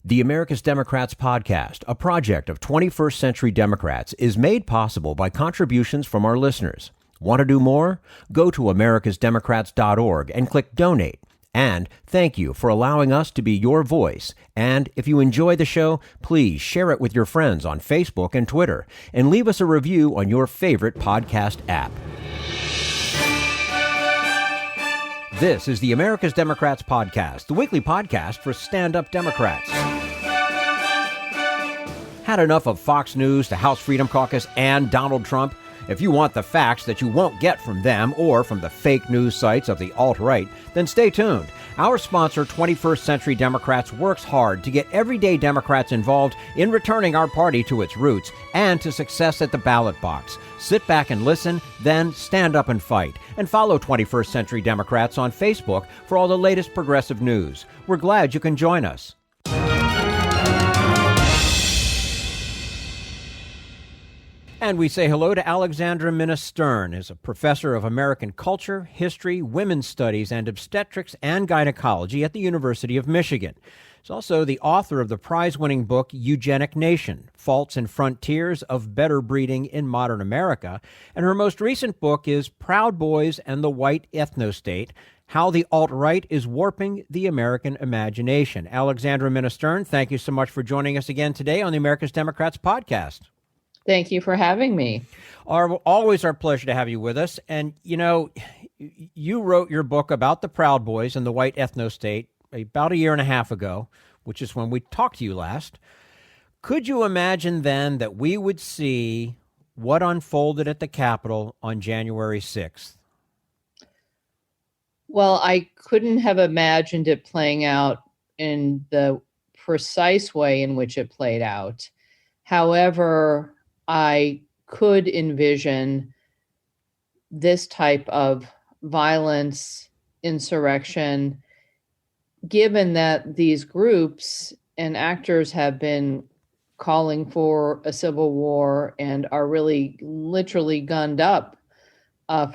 The America's Democrats podcast, a project of 21st Century Democrats, is made possible by contributions from our listeners. Want to do more? Go to americasdemocrats.org and click Donate. And thank you for allowing us to be your voice. And if you enjoy the show, please share it with your friends on Facebook and Twitter, and leave us a review on your favorite podcast app. This is the America's Democrats podcast, the weekly podcast for stand-up Democrats. Had enough of Fox News, the House Freedom Caucus, and Donald Trump? If you want the facts that you won't get from them or from the fake news sites of the alt-right, then stay tuned. Our sponsor, 21st Century Democrats, works hard to get everyday Democrats involved in returning our party to its roots and to success at the ballot box. Sit back and listen, then stand up and fight. And follow 21st Century Democrats on Facebook for all the latest progressive news. We're glad you can join us. And we say hello to Alexandra Minna Stern, is a professor of American culture, history, women's studies, and obstetrics and gynecology at the University of Michigan. She's also the author of the prize-winning book Eugenic Nation, Faults and Frontiers of Better Breeding in Modern America. And her most recent book is Proud Boys and the White Ethnostate, How the Alt-Right is Warping the American Imagination. Alexandra Minna Stern, thank you so much for joining us again today on the America's Democrats podcast. Thank you for having me. Always our pleasure to have you with us. And, you know, you wrote your book about the Proud Boys and the White Ethnostate about a year and a half ago, which is when we talked to you last. Could you imagine then that we would see what unfolded at the Capitol on January 6th? Well, I couldn't have imagined it playing out in the precise way in which it played out. However, I could envision this type of violence, insurrection, given that these groups and actors have been calling for a civil war and are really literally gunned up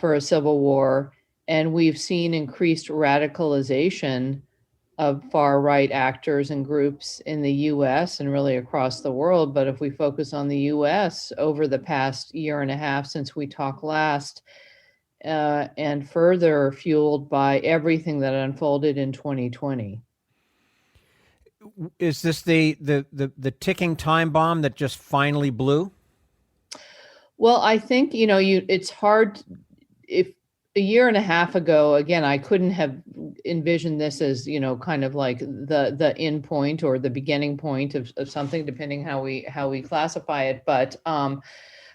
for a civil war. And we've seen increased radicalization of far-right actors and groups in the U.S. and really across the world. But if we focus on the U.S. over the past year and a half since we talked last, and further fueled by everything that unfolded in 2020. Is this the ticking time bomb that just finally blew? Well, I think, it's hard. If a year and a half ago, again, I couldn't have envisioned this as, kind of like the end point or the beginning point of something, depending how we classify it. But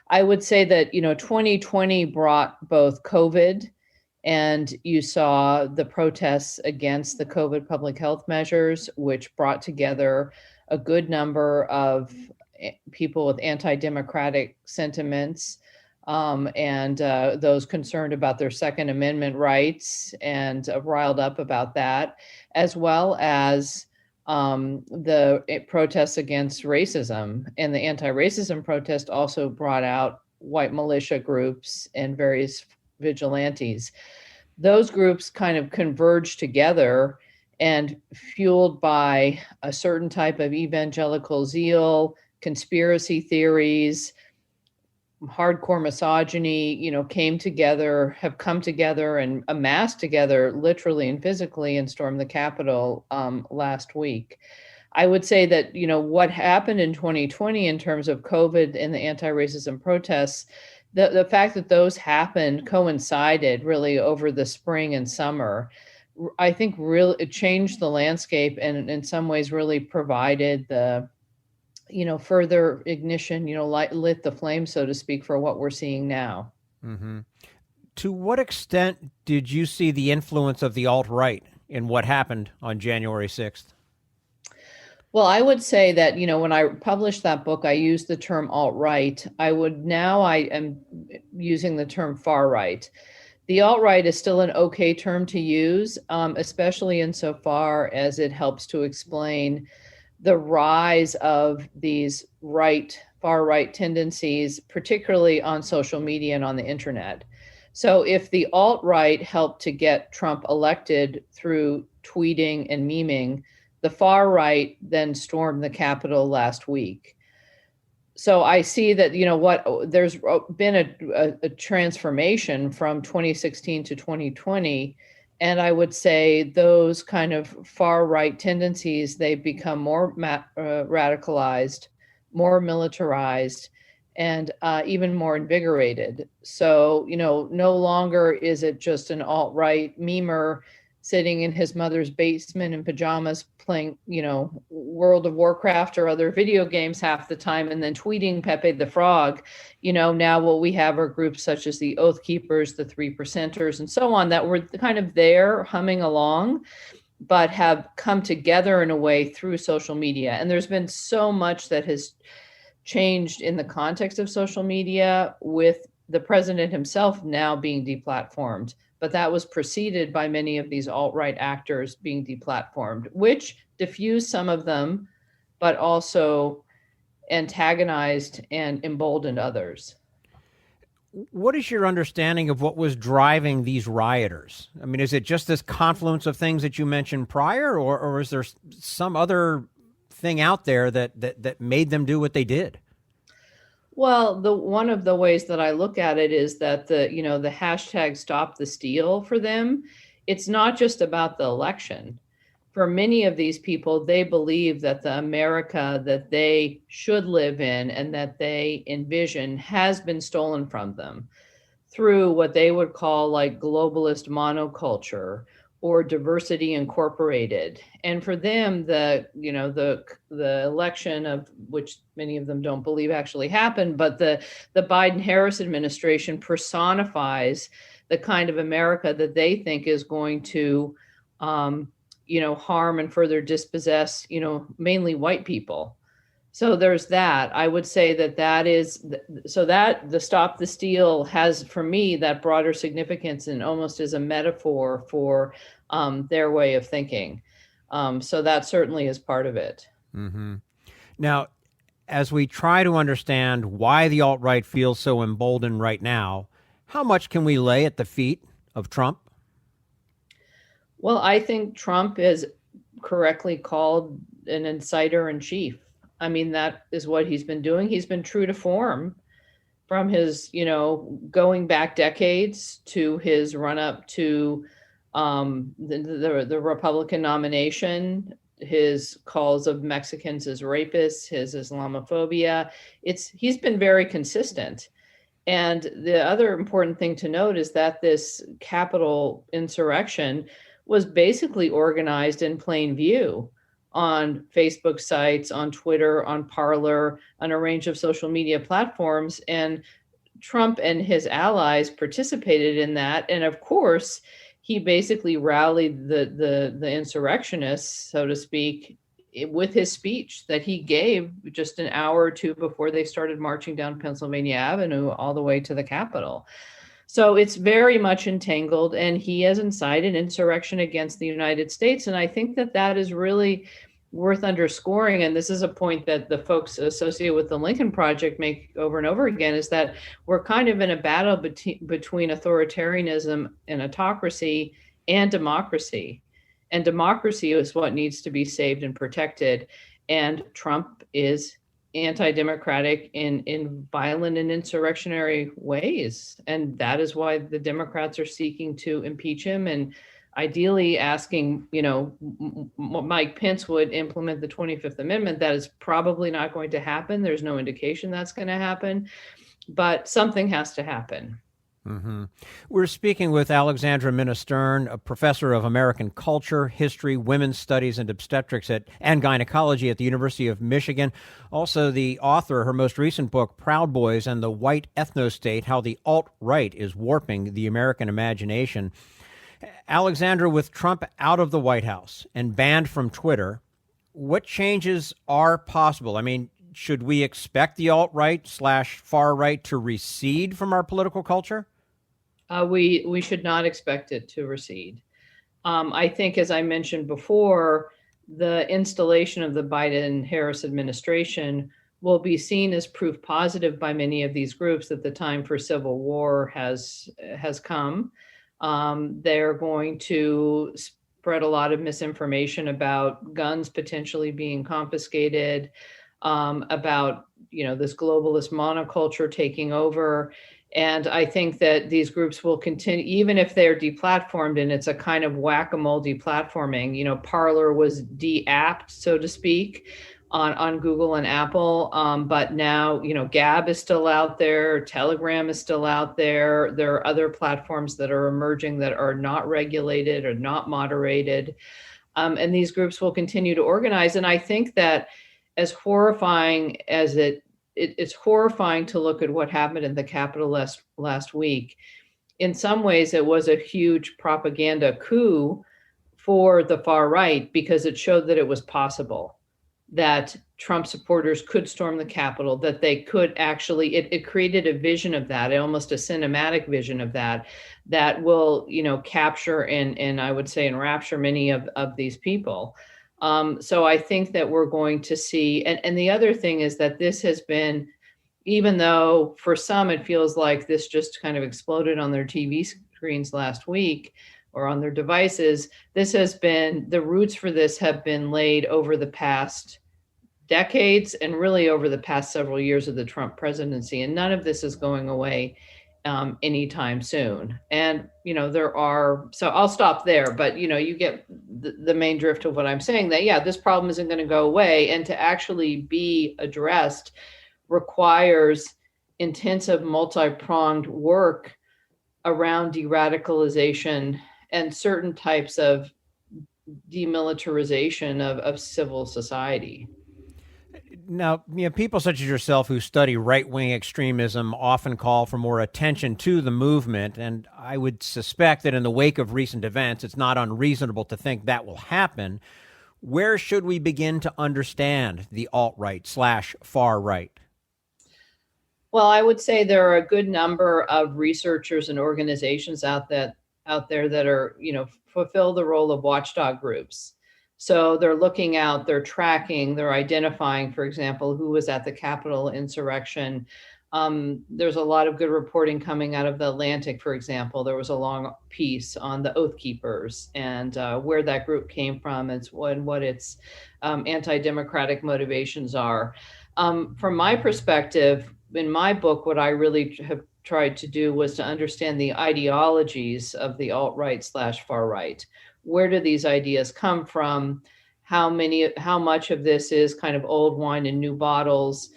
I would say that, 2020 brought both COVID, and you saw the protests against the COVID public health measures, which brought together a good number of people with anti-democratic sentiments, and those concerned about their Second Amendment rights and riled up about that, as well as the protests against racism. And the anti-racism protest also brought out white militia groups and various vigilantes. Those groups kind of converged together, and fueled by a certain type of evangelical zeal, conspiracy theories, hardcore misogyny, have come together and amassed together literally and physically and stormed the Capitol last week. I would say that, what happened in 2020 in terms of COVID and the anti-racism protests, the fact that those happened coincided really over the spring and summer, I think really it changed the landscape and in some ways really provided the further ignition, lit the flame, so to speak, for what we're seeing now. Mm-hmm. To what extent did you see the influence of the alt-right in what happened on January 6th? Well, I would say that, when I published that book, I used the term alt-right. I am using the term far-right. The alt-right is still an okay term to use, especially insofar as it helps to explain the rise of these far-right tendencies, particularly on social media and on the internet. So if the alt-right helped to get Trump elected through tweeting and memeing, the far right then stormed the Capitol last week. So I see that, there's been a transformation from 2016 to 2020. And I would say those kind of far right tendencies, they've become more radicalized, more militarized, and even more invigorated. So, no longer is it just an alt-right memer sitting in his mother's basement in pajamas playing, World of Warcraft or other video games half the time and then tweeting Pepe the Frog. Now what we have are groups such as the Oath Keepers, the Three Percenters, and so on that were kind of there humming along, but have come together in a way through social media. And there's been so much that has changed in the context of social media, with the president himself now being deplatformed. But that was preceded by many of these alt-right actors being deplatformed, which diffused some of them, but also antagonized and emboldened others. What is your understanding of what was driving these rioters? I mean, is it just this confluence of things that you mentioned prior, or is there some other thing out there that made them do what they did? Well, one of the ways that I look at it is that the hashtag Stop the Steal for them, it's not just about the election. For many of these people, they believe that the America that they should live in and that they envision has been stolen from them through what they would call like globalist monoculture or diversity incorporated. And for them, the election, of which many of them don't believe actually happened, but the Biden-Harris administration personifies the kind of America that they think is going to harm and further dispossess, mainly white people. So there's that. I would say that is, so that the Stop the Steal has, for me, that broader significance and almost as a metaphor for their way of thinking. So that certainly is part of it. Mm-hmm. Now, as we try to understand why the alt-right feels so emboldened right now, how much can we lay at the feet of Trump? Well, I think Trump is correctly called an inciter in chief. I mean, that is what he's been doing. He's been true to form from his, going back decades to his run up to the Republican nomination, his calls of Mexicans as rapists, his Islamophobia. He's been very consistent. And the other important thing to note is that this Capitol insurrection was basically organized in plain view on Facebook sites, on Twitter, on Parler, on a range of social media platforms. And Trump and his allies participated in that. And of course, he basically rallied the insurrectionists, so to speak, with his speech that he gave just an hour or two before they started marching down Pennsylvania Avenue all the way to the Capitol. So it's very much entangled, and he has incited insurrection against the United States. And I think that is really worth underscoring. And this is a point that the folks associated with the Lincoln Project make over and over again, is that we're kind of in a battle between authoritarianism and autocracy and democracy. And democracy is what needs to be saved and protected. And Trump is anti-democratic in violent and insurrectionary ways. And that is why the Democrats are seeking to impeach him and ideally asking, Mike Pence would implement the 25th Amendment. That is probably not going to happen. There's no indication that's going to happen, but something has to happen. Mm-hmm. We're speaking with Alexandra Minna Stern, a professor of American culture, history, women's studies, and obstetrics and gynecology at the University of Michigan. Also the author, her most recent book, Proud Boys and the White Ethno-State, How the Alt-Right is Warping the American Imagination. Alexandra, with Trump out of the White House and banned from Twitter, what changes are possible? I mean, should we expect the alt-right/far right to recede from our political culture? We should not expect it to recede. I think, as I mentioned before, the installation of the Biden-Harris administration will be seen as proof positive by many of these groups that the time for civil war has come. They're going to spread a lot of misinformation about guns potentially being confiscated, about, this globalist monoculture taking over. And I think that these groups will continue, even if they're deplatformed, and it's a kind of whack-a-mole deplatforming. Parler was de-apped, so to speak, on Google and Apple. But now, Gab is still out there, Telegram is still out there. There are other platforms that are emerging that are not regulated or not moderated. And these groups will continue to organize. And I think that as horrifying as it's horrifying to look at what happened in the Capitol last week. In some ways, it was a huge propaganda coup for the far right because it showed that it was possible, that Trump supporters could storm the Capitol, that they could actually, it created a vision of that, almost a cinematic vision of that will, capture and I would say enrapture many of these people. So I think that we're going to see, and the other thing is that this has been, even though for some it feels like this just kind of exploded on their TV screens last week or on their devices, this has been, the roots for this have been laid over the past decades and really over the past several years of the Trump presidency. And none of this is going away anytime soon. And, so I'll stop there, but, you get the main drift of what I'm saying, that, yeah, this problem isn't going to go away. And to actually be addressed requires intensive multi-pronged work around de-radicalization and certain types of demilitarization of civil society. Now, people such as yourself who study right-wing extremism often call for more attention to the movement, and I would suspect that in the wake of recent events, it's not unreasonable to think that will happen. Where should we begin to understand the alt-right/far right? Well, I would say there are a good number of researchers and organizations out there that are, fulfill the role of watchdog groups. So they're looking out, they're tracking, they're identifying, for example, who was at the Capitol insurrection. There's a lot of good reporting coming out of the Atlantic, for example. There was a long piece on the Oath Keepers and where that group came from and what its anti-democratic motivations are. From my perspective, in my book, what I really have tried to do was to understand the ideologies of the alt-right/far right. Where do these ideas come from? How much of this is kind of old wine in new bottles?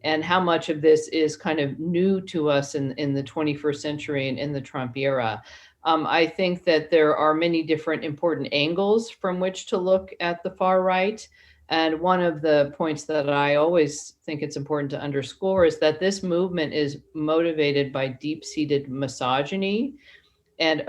And how much of this is kind of new to us in the 21st century and in the Trump era? I think that there are many different important angles from which to look at the far right. And one of the points that I always think it's important to underscore is that this movement is motivated by deep-seated misogyny and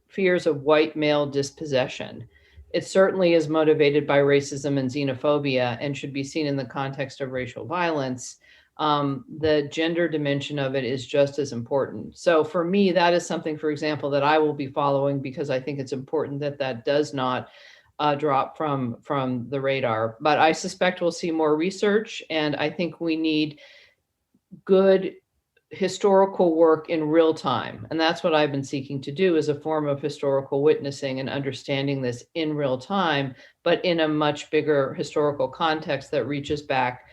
fears of white male dispossession. It certainly is motivated by racism and xenophobia and should be seen in the context of racial violence. The gender dimension of it is just as important. So for me, that is something, for example, that I will be following because I think it's important that does not drop from the radar. But I suspect we'll see more research, and I think we need good historical work in real time. And that's what I've been seeking to do, is a form of historical witnessing and understanding this in real time, but in a much bigger historical context that reaches back,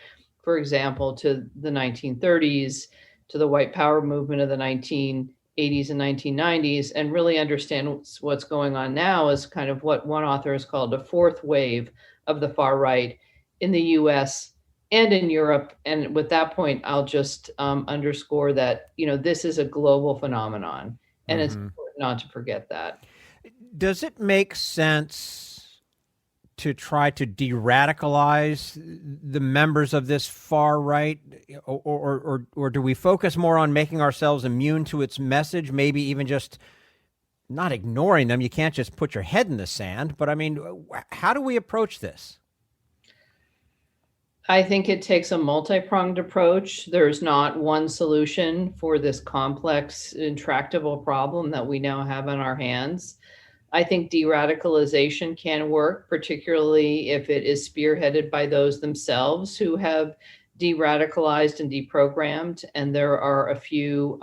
for example, to the 1930s, to the white power movement of the 1980s and 1990s, and really understand what's going on now is kind of what one author has called a fourth wave of the far right in the US and in Europe. And with that point, I'll just underscore that, this is a global phenomenon, and it's important not to forget that. Does it make sense to try to de-radicalize the members of this far right, or do we focus more on making ourselves immune to its message, maybe even just not ignoring them? You can't just put your head in the sand, but I mean, how do we approach this? I think it takes a multi-pronged approach. There's not one solution for this complex, intractable problem that we now have on our hands. I think de-radicalization can work, particularly if it is spearheaded by those themselves who have de-radicalized and deprogrammed. And there are a few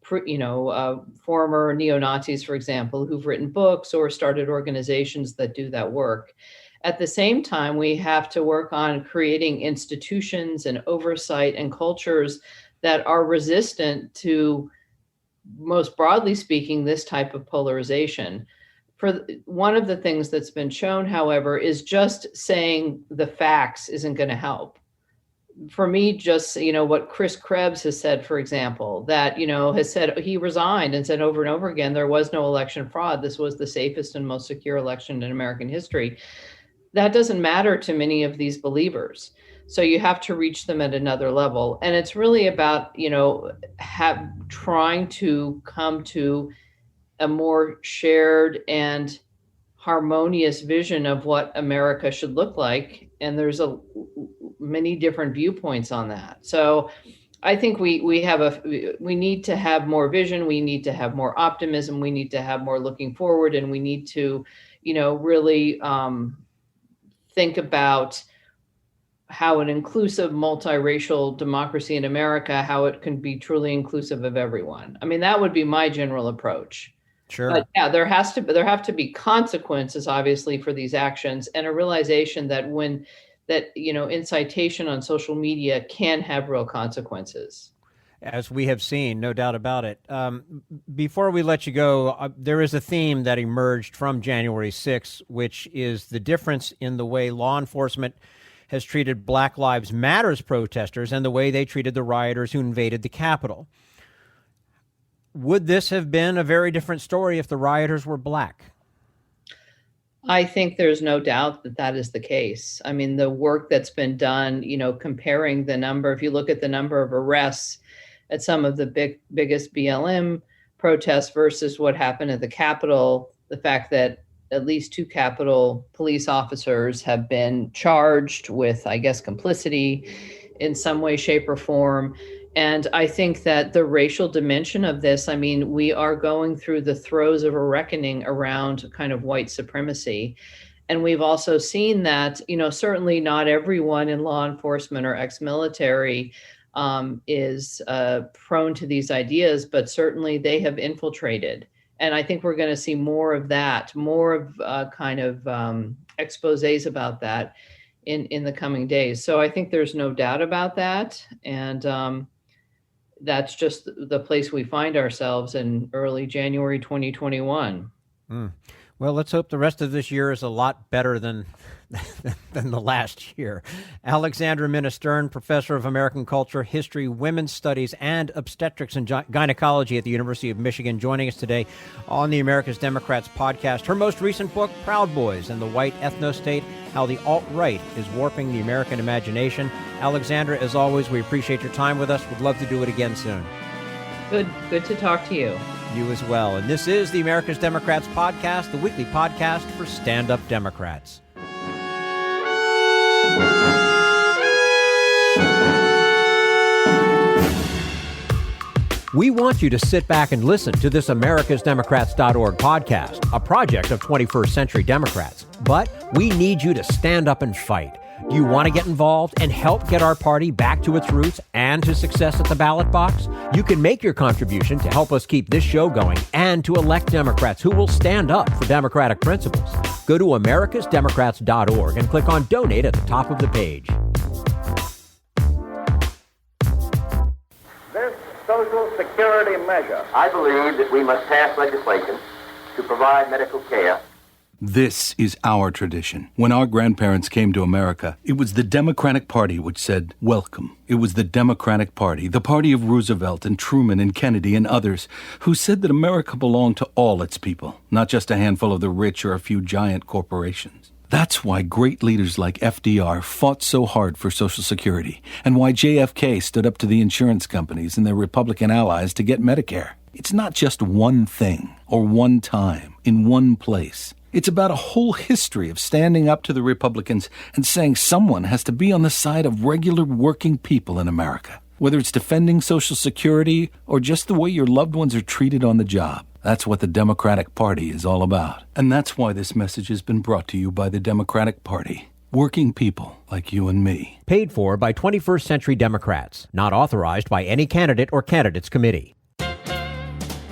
former neo-Nazis, for example, who've written books or started organizations that do that work. At the same time, we have to work on creating institutions and oversight and cultures that are resistant to, most broadly speaking, this type of polarization. One of the things that's been shown, however, is just saying the facts isn't going to help. For me, just, what Chris Krebs has said, for example, that, has said, he resigned and said over and over again, there was no election fraud. This was the safest and most secure election in American history. That doesn't matter to many of these believers. So you have to reach them at another level. And it's really about, trying to come to a more shared and harmonious vision of what America should look like. And there's many different viewpoints on that. So I think we need to have more vision. We need to have more optimism. We need to have more looking forward, and we need to, really think about how an inclusive, multiracial democracy in America, how it can be truly inclusive of everyone. I mean, that would be my general approach. Sure. But yeah, there have to be consequences, obviously, for these actions, and a realization that incitation on social media can have real consequences. As we have seen, no doubt about it. Before we let you go, there is a theme that emerged from January 6th, which is the difference in the way law enforcement has treated Black Lives Matters protesters and the way they treated the rioters who invaded the Capitol. Would this have been a very different story if the rioters were Black? I think there's no doubt that is the case. I mean, the work that's been done, comparing the number, if you look at the number of arrests at some of the biggest BLM protests versus what happened at the Capitol, the fact that at least 2 Capitol police officers have been charged with, I guess, complicity in some way, shape, or form. And I think that the racial dimension of this, I mean, we are going through the throes of a reckoning around kind of white supremacy. And we've also seen that, certainly not everyone in law enforcement or ex-military is prone to these ideas, but certainly they have infiltrated. And I think we're going to see more of that, more of exposés about that in the coming days. So I think there's no doubt about that. And that's just the place we find ourselves in early January 2021. Well, let's hope the rest of this year is a lot better than the last year. Alexandra Minna Stern, professor of American culture, history, women's studies, and obstetrics and gynecology at the University of Michigan, joining us today on the America's Democrats podcast. Her most recent book, Proud Boys and the White Ethno-State, How the Alt-Right is Warping the American Imagination. Alexandra, as always, we appreciate your time with us. We'd love to do it again soon. Good to talk to you. You as well. And this is the America's Democrats podcast, the weekly podcast for stand-up Democrats. We want you to sit back and listen to this americasdemocrats.org podcast, a project of 21st Century Democrats. But we need you to stand up and fight. Do you want to get involved and help get our party back to its roots and to success at the ballot box? You can make your contribution to help us keep this show going and to elect Democrats who will stand up for democratic principles. Go to americasdemocrats.org and click on Donate at the top of the page. This Social Security measure, I believe that we must pass legislation to provide medical care. This is our tradition. When our grandparents came to America, it was the Democratic Party which said, welcome. It was the Democratic Party, the party of Roosevelt and Truman and Kennedy and others, who said that America belonged to all its people, not just a handful of the rich or a few giant corporations. That's why great leaders like FDR fought so hard for Social Security, and why JFK stood up to the insurance companies and their Republican allies to get Medicare. It's not just one thing or one time in one place. It's about a whole history of standing up to the Republicans and saying someone has to be on the side of regular working people in America, whether it's defending Social Security or just the way your loved ones are treated on the job. That's what the Democratic Party is all about. And that's why this message has been brought to you by the Democratic Party. Working people like you and me. Paid for by 21st Century Democrats. Not authorized by any candidate or candidates committee.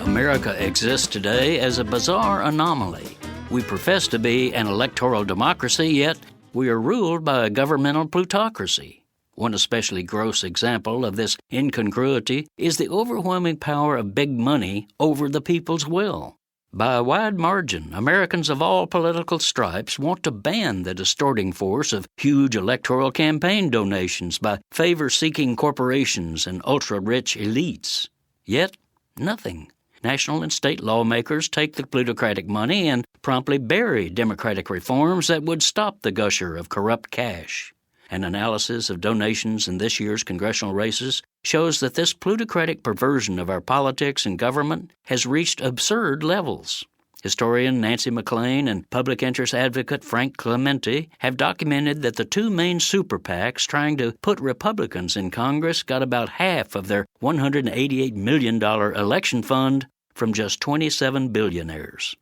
America exists today as a bizarre anomaly. We profess to be an electoral democracy, yet we are ruled by a governmental plutocracy. One especially gross example of this incongruity is the overwhelming power of big money over the people's will. By a wide margin, Americans of all political stripes want to ban the distorting force of huge electoral campaign donations by favor-seeking corporations and ultra-rich elites. Yet, nothing. National and state lawmakers take the plutocratic money and promptly bury democratic reforms that would stop the gusher of corrupt cash. An analysis of donations in this year's congressional races shows that this plutocratic perversion of our politics and government has reached absurd levels. Historian Nancy McLean and public interest advocate Frank Clemente have documented that the two main super PACs trying to put Republicans in Congress got about half of their $188 million election fund from just 27 billionaires.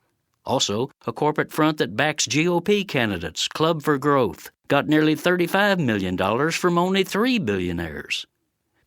Also, a corporate front that backs GOP candidates, Club for Growth, got nearly $35 million from only 3 billionaires.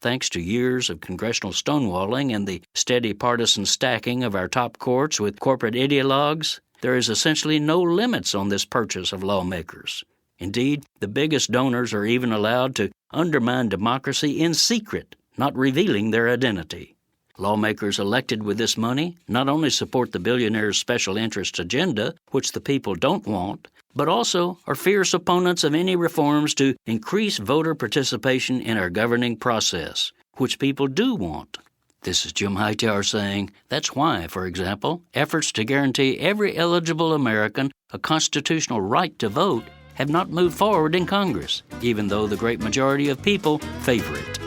Thanks to years of congressional stonewalling and the steady partisan stacking of our top courts with corporate ideologues, there is essentially no limits on this purchase of lawmakers. Indeed, the biggest donors are even allowed to undermine democracy in secret, not revealing their identity. Lawmakers elected with this money not only support the billionaires' special interest agenda, which the people don't want, but also are fierce opponents of any reforms to increase voter participation in our governing process, which people do want. This is Jim Hightower saying that's why, for example, efforts to guarantee every eligible American a constitutional right to vote have not moved forward in Congress, even though the great majority of people favor it.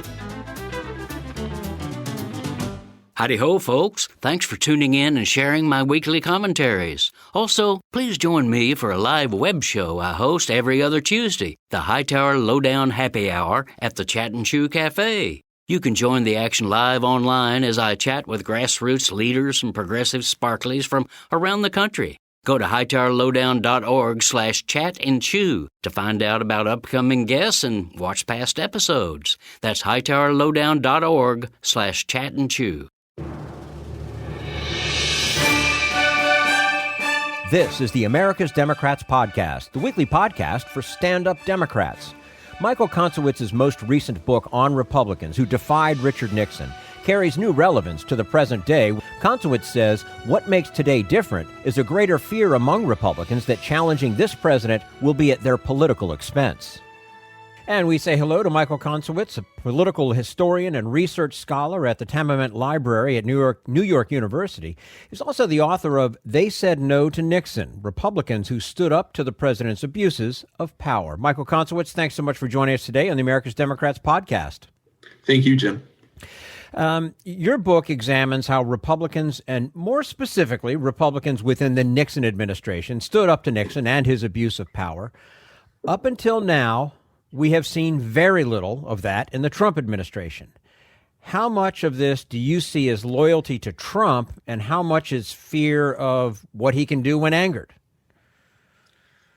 Howdy-ho, folks. Thanks for tuning in and sharing my weekly commentaries. Also, please join me for a live web show I host every other Tuesday, the Hightower Lowdown Happy Hour at the Chat and Chew Cafe. You can join the action live online as I chat with grassroots leaders and progressive sparklies from around the country. Go to hightowerlowdown.org/chat-and-chew to find out about upcoming guests and watch past episodes. That's hightowerlowdown.org/chat-and-chew. This is the America's Democrats podcast, the weekly podcast for stand-up Democrats. Michael Koncewicz's most recent book on Republicans who defied Richard Nixon carries new relevance to the present day. Koncewicz says what makes today different is a greater fear among Republicans that challenging this president will be at their political expense. And we say hello to Michael Koncewicz, a political historian and research scholar at the Tamiment Library at New York University. He's also the author of They Said No to Nixon, Republicans Who Stood Up to the President's Abuses of Power. Michael Koncewicz, thanks so much for joining us today on the America's Democrats podcast. Thank you, Jim. Your book examines how Republicans, and more specifically, Republicans within the Nixon administration, stood up to Nixon and his abuse of power. Up until now, we have seen very little of that in the Trump administration. How much of this do you see as loyalty to Trump, and how much is fear of what he can do when angered?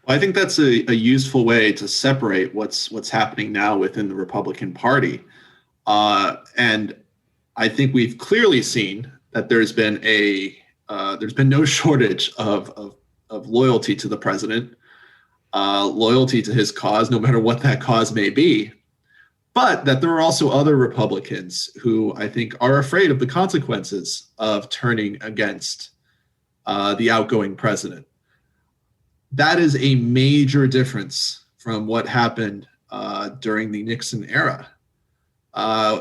Well, I think that's a useful way to separate what's happening now within the Republican Party. And I think we've clearly seen that there's been no shortage of loyalty to the president. Loyalty to his cause, no matter what that cause may be, but that there are also other Republicans who I think are afraid of the consequences of turning against the outgoing president. That is a major difference from what happened during the Nixon era.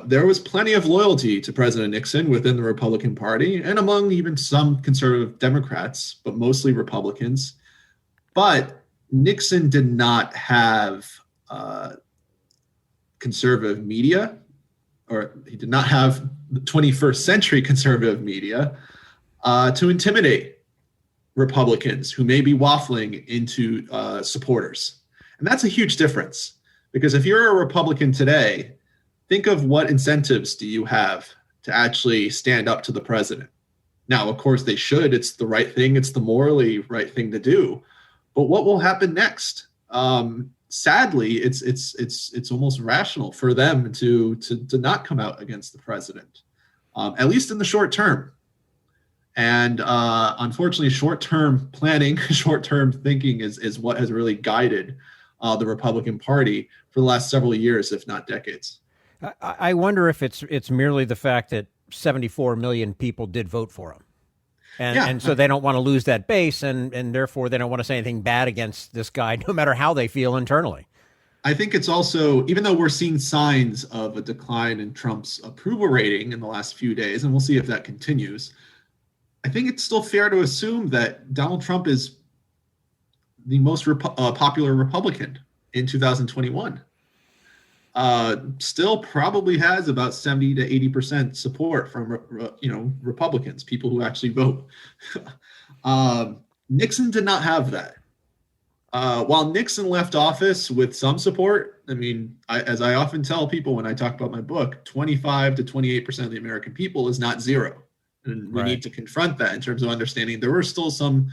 There was plenty of loyalty to President Nixon within the Republican Party and among even some conservative Democrats, but mostly Republicans. But Nixon did not have conservative media, or he did not have the 21st century conservative media to intimidate Republicans who may be waffling into supporters. And that's a huge difference, because if you're a Republican today, think of what incentives do you have to actually stand up to the president. Now, of course, they should. It's the right thing. It's the morally right thing to do. But what will happen next? Sadly, it's almost rational for them to not come out against the president, at least in the short term. And unfortunately, short-term planning, short-term thinking is what has really guided the Republican Party for the last several years, if not decades. I wonder if it's merely the fact that 74 million people did vote for him. And so they don't want to lose that base, and therefore they don't want to say anything bad against this guy, no matter how they feel internally. I think it's also, even though we're seeing signs of a decline in Trump's approval rating in the last few days, and we'll see if that continues, I think it's still fair to assume that Donald Trump is the most popular Republican in 2021. Still probably has about 70 to 80% support from Republicans, people who actually vote. Nixon did not have that. While Nixon left office with some support, I mean, as I often tell people when I talk about my book, 25 to 28% of the American people is not zero. And we need to confront that in terms of understanding there were still some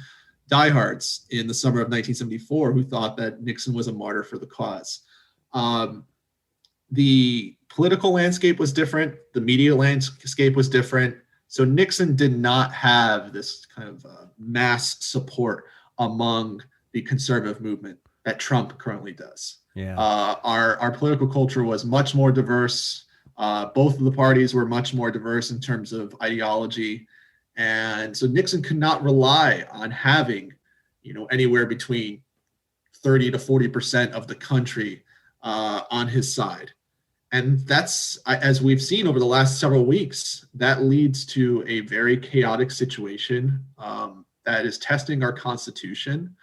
diehards in the summer of 1974 who thought that Nixon was a martyr for the cause. The political landscape was different. The media landscape was different. So Nixon did not have this kind of mass support among the conservative movement that Trump currently does. Yeah. Our political culture was much more diverse. Both of the parties were much more diverse in terms of ideology. And so Nixon could not rely on having, anywhere between 30 to 40% of the country on his side. And that's, as we've seen over the last several weeks, that leads to a very chaotic situation that is testing our Constitution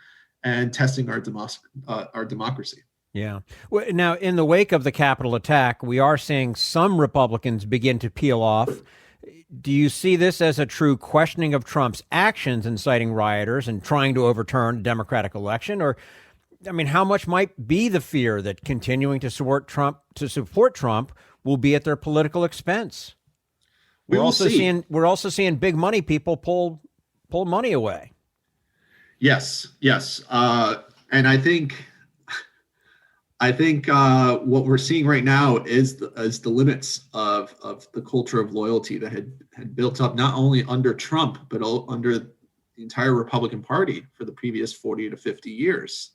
and testing our democracy. Yeah. Well, now, in the wake of the Capitol attack, we are seeing some Republicans begin to peel off. Do you see this as a true questioning of Trump's actions inciting rioters and trying to overturn a democratic election? Or, I mean, how much might be the fear that continuing to support Trump will be at their political expense? We're also seeing big money people pull money away. Yes. And I think what we're seeing right now is the limits of the culture of loyalty that had built up not only under Trump, but under the entire Republican Party for the previous 40 to 50 years.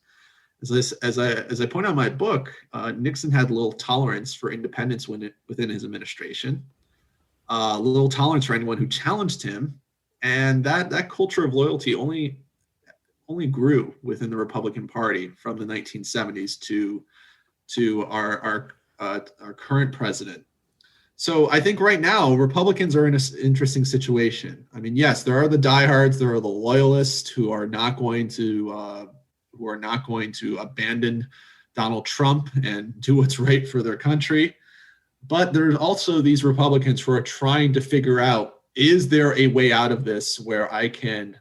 As I point out in my book, Nixon had little tolerance for independence within his administration, little tolerance for anyone who challenged him, and that culture of loyalty only grew within the Republican Party from the 1970s to our current president. So I think right now Republicans are in an interesting situation. I mean, yes, there are the diehards, there are the loyalists who are not going to abandon Donald Trump and do what's right for their country. But there's also these Republicans who are trying to figure out, is there a way out of this where I can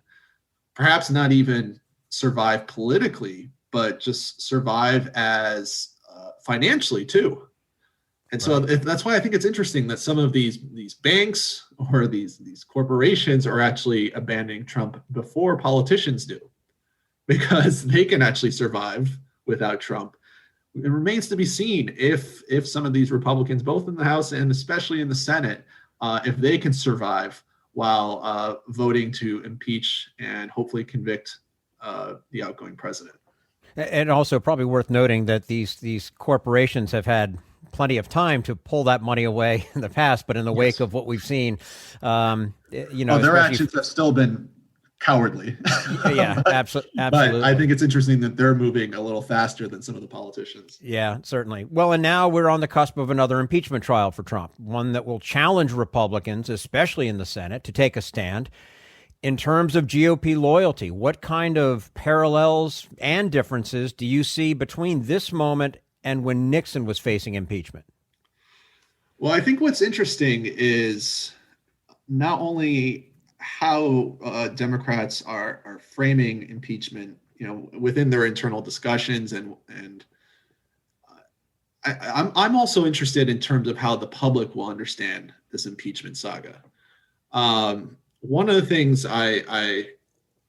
perhaps not even survive politically, but just survive as financially too. And so that's why I think it's interesting that some of these banks or these corporations are actually abandoning Trump before politicians do, because they can actually survive without Trump. It remains to be seen if some of these Republicans, both in the House and especially in the Senate, if they can survive while voting to impeach and hopefully convict the outgoing president. And also probably worth noting that these corporations have had plenty of time to pull that money away in the past, but in the wake of what we've seen, their actions have still been cowardly. Yeah, absolutely. But I think it's interesting that they're moving a little faster than some of the politicians. Yeah, certainly. Well, and now we're on the cusp of another impeachment trial for Trump, one that will challenge Republicans, especially in the Senate, to take a stand. In terms of GOP loyalty, what kind of parallels and differences do you see between this moment and when Nixon was facing impeachment? Well, I think what's interesting is not only how Democrats are framing impeachment, within their internal discussions, and I'm also interested in terms of how the public will understand this impeachment saga. One of the things I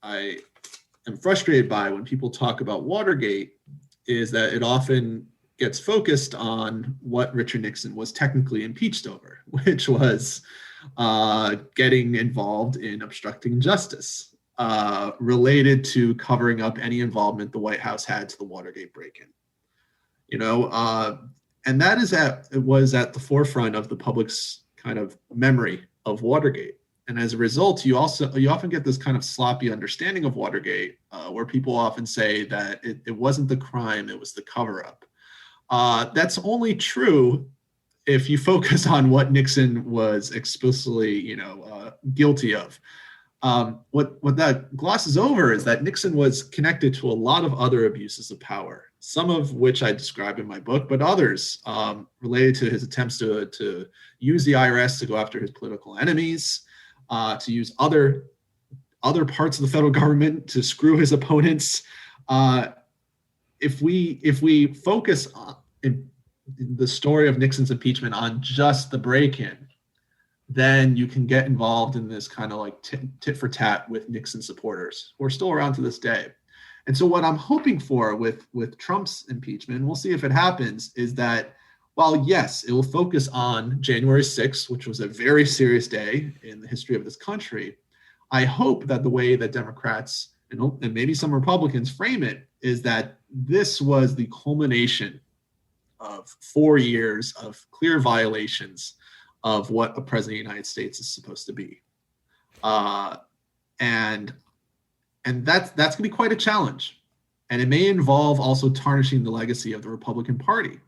am frustrated by when people talk about Watergate is that it often gets focused on what Richard Nixon was technically impeached over, which was getting involved in obstructing justice related to covering up any involvement the White House had to the Watergate break-in. And that was at the forefront of the public's kind of memory of Watergate. And as a result, you often get this kind of sloppy understanding of Watergate, where people often say that it wasn't the crime, it was the cover-up. That's only true if you focus on what Nixon was explicitly, guilty of. What that glosses over is that Nixon was connected to a lot of other abuses of power, some of which I describe in my book, but others related to his attempts to use the IRS to go after his political enemies, to use other parts of the federal government to screw his opponents. If we focus on in the story of Nixon's impeachment on just the break-in, then you can get involved in this kind of like tit for tat with Nixon supporters who are still around to this day. And so what I'm hoping for with Trump's impeachment, and we'll see if it happens, is that while yes, it will focus on January 6th, which was a very serious day in the history of this country, I hope that the way that Democrats and maybe some Republicans frame it is that this was the culmination of 4 years of clear violations of what a president of the United States is supposed to be. And that's going to be quite a challenge. And it may involve also tarnishing the legacy of the Republican Party.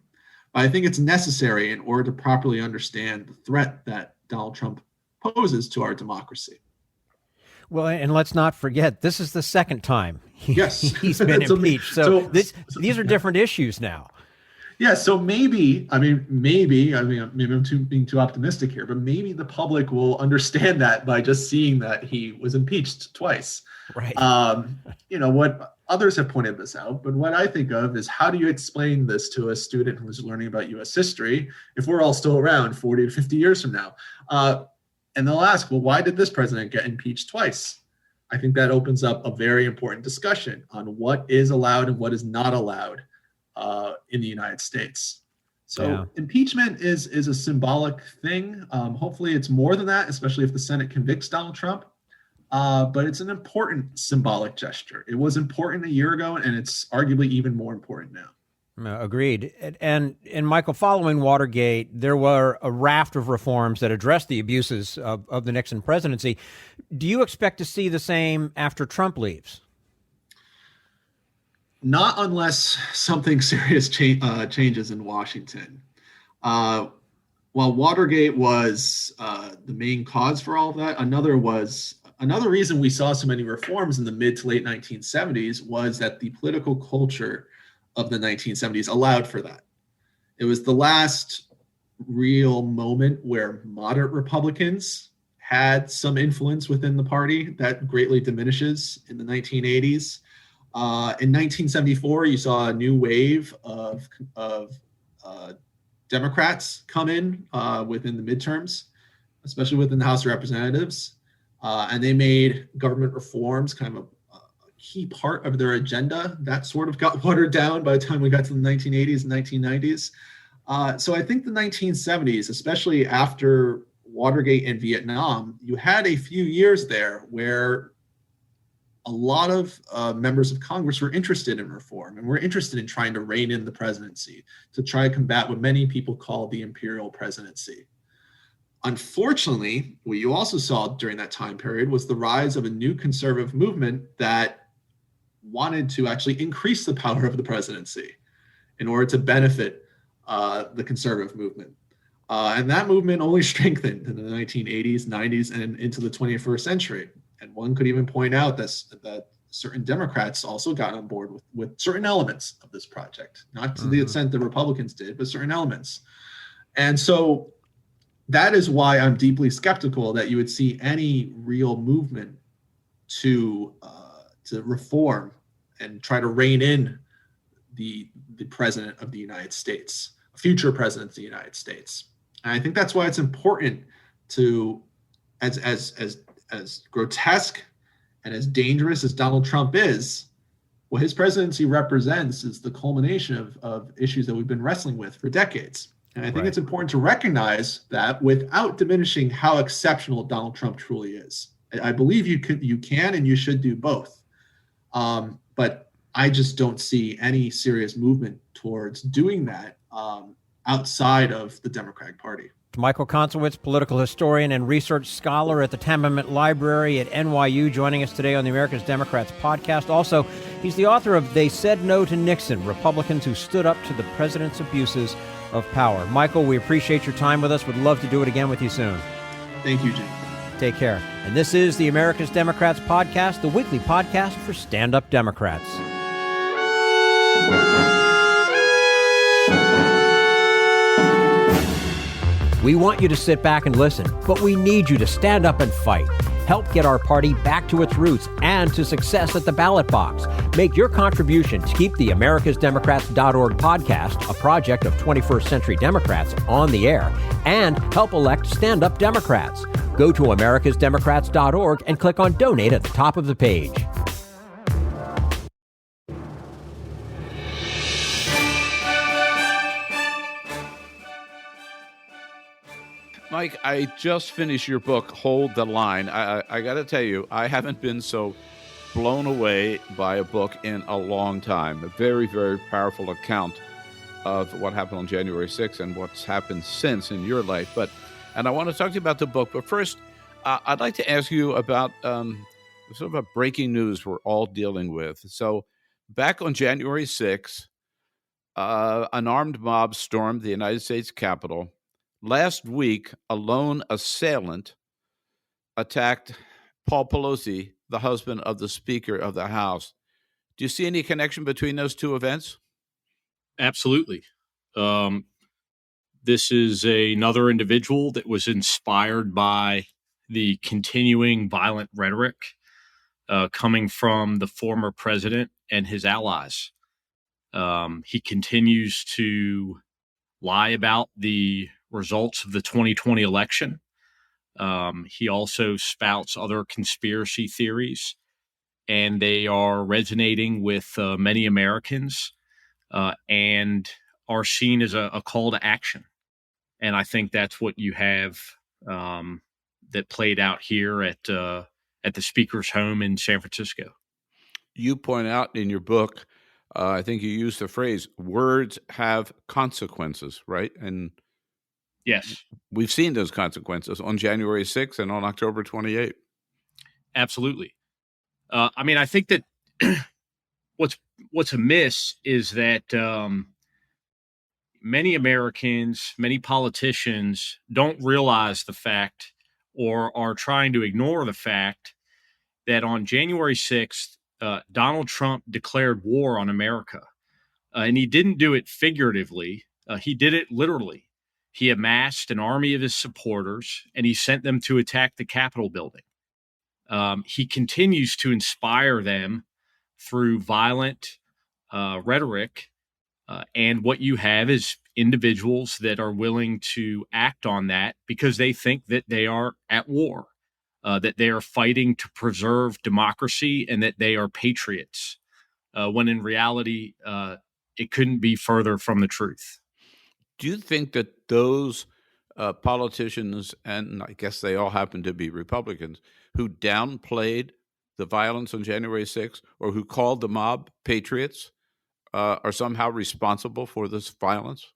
But I think it's necessary in order to properly understand the threat that Donald Trump poses to our democracy. Well, and let's not forget, this is the second time he's been So impeached. These are different issues now. Yeah, so maybe I'm being too optimistic here, but maybe the public will understand that by just seeing that he was impeached twice. Right. What others have pointed this out, but what I think of is, how do you explain this to a student who's learning about U.S. history if we're all still around 40 to 50 years from now? And they'll ask, well, why did this president get impeached twice? I think that opens up a very important discussion on what is allowed and what is not allowed in the United States. So Impeachment is a symbolic thing. Hopefully it's more than that, especially if the Senate convicts Donald Trump. But it's an important symbolic gesture. It was important a year ago, and it's arguably even more important now. Agreed. And Michael, following Watergate, there were a raft of reforms that addressed the abuses of the Nixon presidency. Do you expect to see the same after Trump leaves? Not unless something serious changes in Washington. While Watergate was the main cause for all of that, another reason we saw so many reforms in the mid to late 1970s was that the political culture of the 1970s allowed for that. It was the last real moment where moderate Republicans had some influence within the party that greatly diminishes in the 1980s. In 1974, you saw a new wave of Democrats come in within the midterms, especially within the House of Representatives, and they made government reforms kind of a key part of their agenda. That sort of got watered down by the time we got to the 1980s and 1990s. So I think the 1970s, especially after Watergate and Vietnam, you had a few years there where a lot of members of Congress were interested in reform and were interested in trying to rein in the presidency, to try to combat what many people call the imperial presidency. Unfortunately, what you also saw during that time period was the rise of a new conservative movement that wanted to actually increase the power of the presidency in order to benefit the conservative movement. And that movement only strengthened in the 1980s, 90s, and into the 21st century. And one could even point out that certain Democrats also got on board with certain elements of this project, not to the extent the Republicans did, but certain elements. And so that is why I'm deeply skeptical that you would see any real movement to reform and try to rein in the president of the United States, a future president of the United States. And I think that's why it's important to, as grotesque and as dangerous as Donald Trump is, what his presidency represents is the culmination of issues that we've been wrestling with for decades. And I think it's important to recognize that without diminishing how exceptional Donald Trump truly is. I believe you can and you should do both. But I just don't see any serious movement towards doing that outside of the Democratic Party. Michael Koncewicz, political historian and research scholar at the Tamiment Library at NYU, joining us today on the America's Democrats podcast. Also, he's the author of They Said No to Nixon, Republicans Who Stood Up to the President's Abuses of Power. Michael, we appreciate your time with us. Would love to do it again with you soon. Thank you, Jim. Take care. And this is the America's Democrats podcast, the weekly podcast for stand-up Democrats. We want you to sit back and listen, but we need you to stand up and fight. Help get our party back to its roots and to success at the ballot box. Make your contribution to keep the AmericasDemocrats.org podcast, a project of 21st Century Democrats, on the air, and help elect stand-up Democrats. Go to AmericasDemocrats.org and click on Donate at the top of the page. Mike, I just finished your book, Hold the Line. I got to tell you, I haven't been so blown away by a book in a long time. A very, very powerful account of what happened on January 6th and what's happened since in your life. And I want to talk to you about the book. But first, I'd like to ask you about sort of a breaking news we're all dealing with. So back on January 6th, an armed mob stormed the United States Capitol. Last week, a lone assailant attacked Paul Pelosi, the husband of the Speaker of the House. Do you see any connection between those two events? Absolutely. This is another individual that was inspired by the continuing violent rhetoric coming from the former president and his allies. He continues to lie about the results of the 2020 election. He also spouts other conspiracy theories, and they are resonating with many Americans and are seen as a call to action. And I think that's what you have that played out here at the Speaker's home in San Francisco. You point out in your book, I think you used the phrase, words have consequences, right? And yes, we've seen those consequences on January 6th and on October 28th. Absolutely. I think that what's amiss is that many Americans, many politicians don't realize the fact or are trying to ignore the fact that on January 6th, Donald Trump declared war on America. And he didn't do it figuratively. He did it literally. He amassed an army of his supporters, and he sent them to attack the Capitol building. He continues to inspire them through violent rhetoric. And what you have is individuals that are willing to act on that because they think that they are at war, that they are fighting to preserve democracy, and that they are patriots, when in reality, it couldn't be further from the truth. Do you think that those politicians, and I guess they all happen to be Republicans, who downplayed the violence on January 6th or who called the mob patriots are somehow responsible for this violence?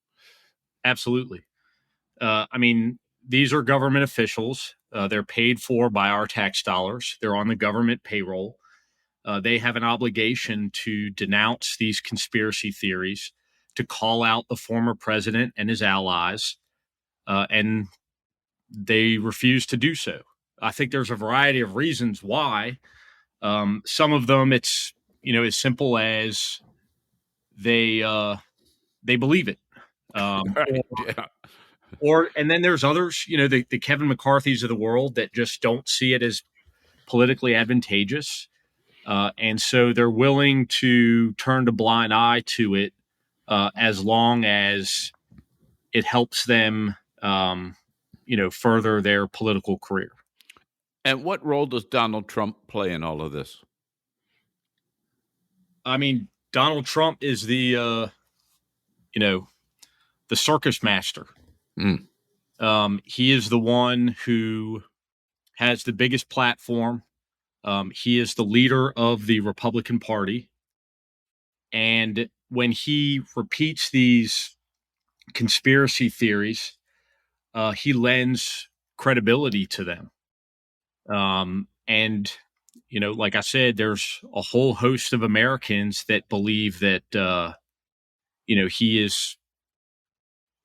Absolutely. These are government officials. They're paid for by our tax dollars. They're on the government payroll. They have an obligation to denounce these conspiracy theories, to call out the former president and his allies, and they refuse to do so. I think there's a variety of reasons why. Some of them, it's as simple as they believe it. Right, yeah. And then there's others, the Kevin McCarthy's of the world that just don't see it as politically advantageous. And so they're willing to turn a blind eye to it as long as it helps them, further their political career. And what role does Donald Trump play in all of this? Donald Trump is the, the circus master. Mm. He is the one who has the biggest platform. He is the leader of the Republican Party. And when he repeats these conspiracy theories, he lends credibility to them. And, like I said, there's a whole host of Americans that believe that, he is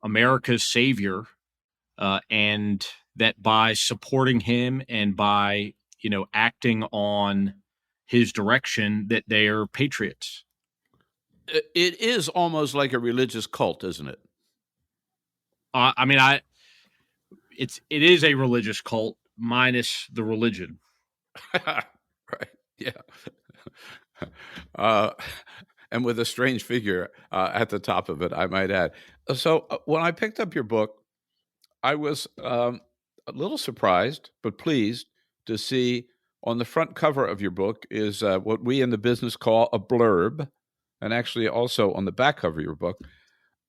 America's savior, and that by supporting him and by, acting on his direction, that they are patriots. It is almost like a religious cult, isn't it? It is a religious cult minus the religion. Right. Yeah. And with a strange figure at the top of it, I might add. So when I picked up your book, I was a little surprised, but pleased to see on the front cover of your book is what we in the business call a blurb, and actually also on the back cover of your book,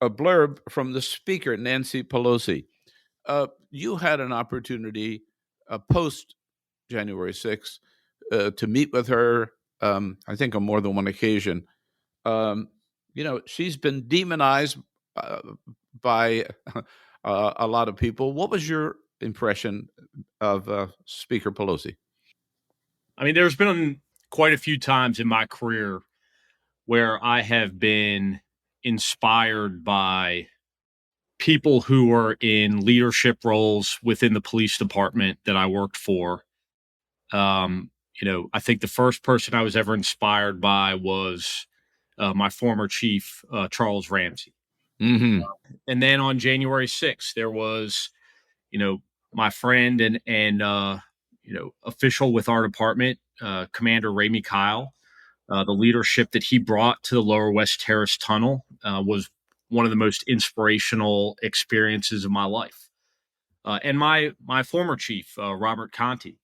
a blurb from the speaker, Nancy Pelosi. You had an opportunity post January 6th to meet with her, I think on more than one occasion. She's been demonized by a lot of people. What was your impression of Speaker Pelosi? There's been quite a few times in my career where I have been inspired by people who were in leadership roles within the police department that I worked for. I think the first person I was ever inspired by was my former chief, Charles Ramsey. Mm-hmm. And then on January 6th, there was, my friend and official with our department, Commander Ray Mikhail. The leadership that he brought to the Lower West Terrace Tunnel was one of the most inspirational experiences of my life. And my former chief, Robert Conti.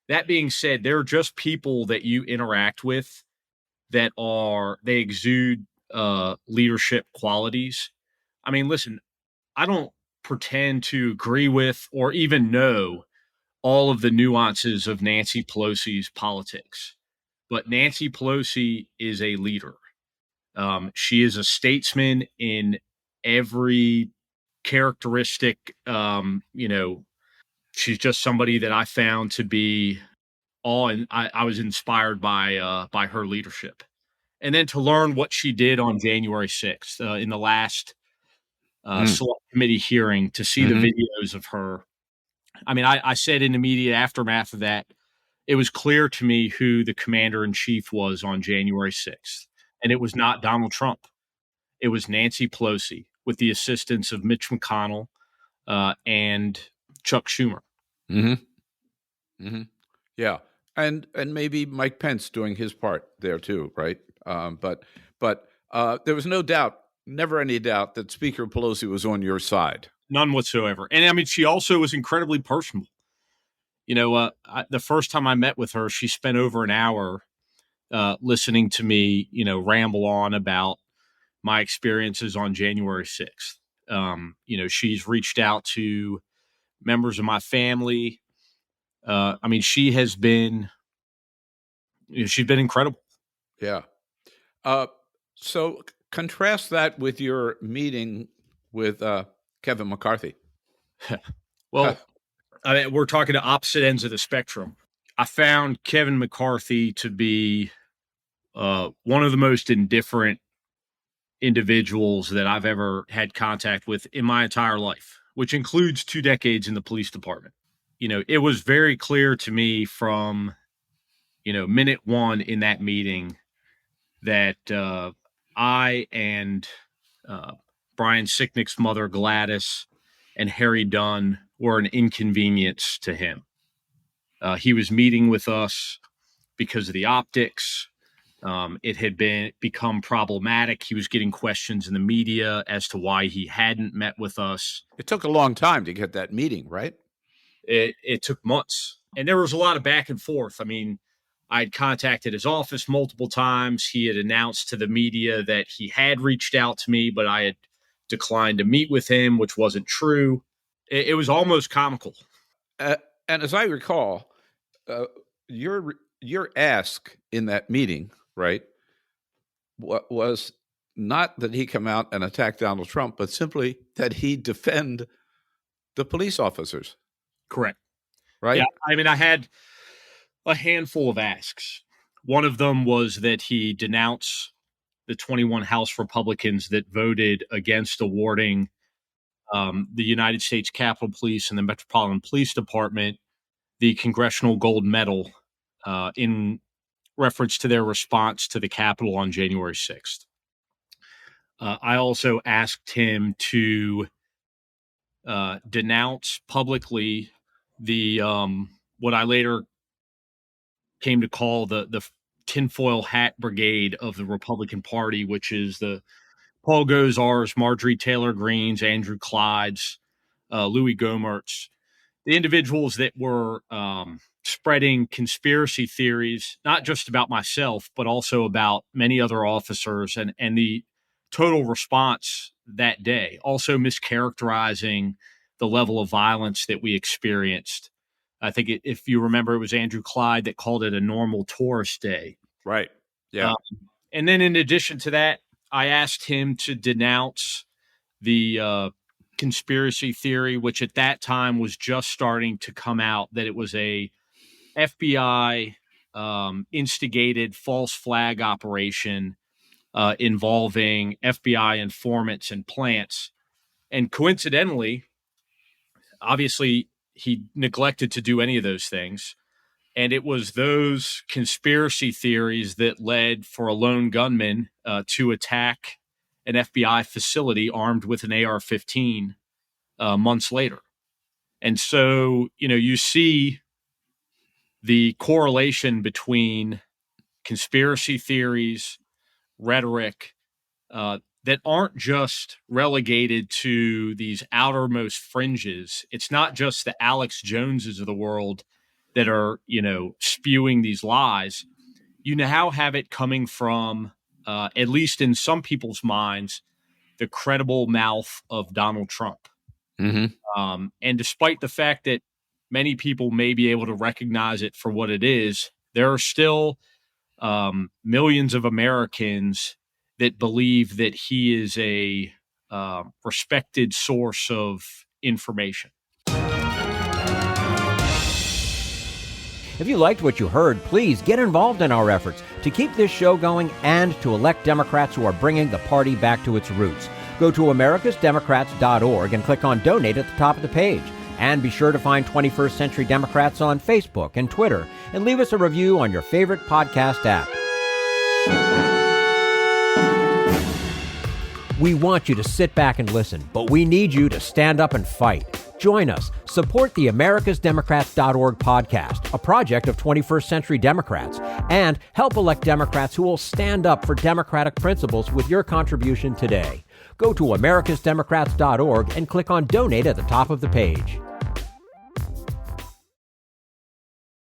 That being said, they're just people that you interact with that they exude leadership qualities. Listen, I don't pretend to agree with or even know all of the nuances of Nancy Pelosi's politics, but Nancy Pelosi is a leader. She is a statesman in every characteristic. She's just somebody that I found to be and I was inspired by her leadership. And then to learn what she did on January 6th in the last select committee hearing, to see the videos of her. I said in the immediate aftermath of that, it was clear to me who the commander-in-chief was on January 6th. And it was not Donald Trump. It was Nancy Pelosi with the assistance of Mitch McConnell and Chuck Schumer. Mm-hmm. Mm-hmm. Yeah. And maybe Mike Pence doing his part there too, right? But there was no doubt, never any doubt, that Speaker Pelosi was on your side. None whatsoever. And she also was incredibly personable. The first time I met with her, she spent over an hour listening to me, ramble on about my experiences on January 6th. She's reached out to members of my family. She has been, she's been incredible. Yeah. So contrast that with your meeting with Kevin McCarthy. Well, we're talking to opposite ends of the spectrum. I found Kevin McCarthy to be one of the most indifferent individuals that I've ever had contact with in my entire life, which includes 2 decades in the police department. It was very clear to me from, minute one in that meeting that I and Brian Sicknick's mother, Gladys, and Harry Dunn were an inconvenience to him. He was meeting with us because of the optics. It had become problematic. He was getting questions in the media as to why he hadn't met with us. It took a long time to get that meeting, right? It took months. And there was a lot of back and forth. I had contacted his office multiple times. He had announced to the media that he had reached out to me, but I had declined to meet with him, which wasn't true. It was almost comical. And as I recall, your ask in that meeting, right, was not that he come out and attack Donald Trump, but simply that he defend the police officers. Correct. Right? Yeah. I mean, I had a handful of asks. One of them was that he denounce the 21 House Republicans that voted against awarding the United States Capitol Police and the Metropolitan Police Department the Congressional Gold Medal in reference to their response to the Capitol on January 6th. I also asked him to denounce publicly the what I later came to call the tinfoil hat brigade of the Republican Party, which is the Paul Gosar's, Marjorie Taylor Greene's, Andrew Clyde's, Louis Gohmert's, the individuals that were spreading conspiracy theories, not just about myself, but also about many other officers and the total response that day, also mischaracterizing the level of violence that we experienced. I think if you remember, it was Andrew Clyde that called it a normal tourist day. Right. Yeah. And then in addition to that, I asked him to denounce the conspiracy theory, which at that time was just starting to come out, that it was a FBI instigated false flag operation involving FBI informants and plants. And coincidentally, obviously, he neglected to do any of those things. And it was those conspiracy theories that led for a lone gunman to attack an FBI facility armed with an AR-15 months later. And so, you see the correlation between conspiracy theories, rhetoric, that aren't just relegated to these outermost fringes. It's not just the Alex Joneses of the world that are, spewing these lies. You now have it coming from, at least in some people's minds, the credible mouth of Donald Trump. Mm-hmm. And despite the fact that many people may be able to recognize it for what it is, there are still millions of Americans that believe that he is a respected source of information. If you liked what you heard, please get involved in our efforts to keep this show going and to elect Democrats who are bringing the party back to its roots. Go to americasdemocrats.org and click on Donate at the top of the page. And be sure to find 21st Century Democrats on Facebook and Twitter, and leave us a review on your favorite podcast app. We want you to sit back and listen, but we need you to stand up and fight. Join us. Support the americasdemocrats.org podcast, a project of 21st Century Democrats, and help elect Democrats who will stand up for democratic principles with your contribution today. Go to americasdemocrats.org and click on Donate at the top of the page.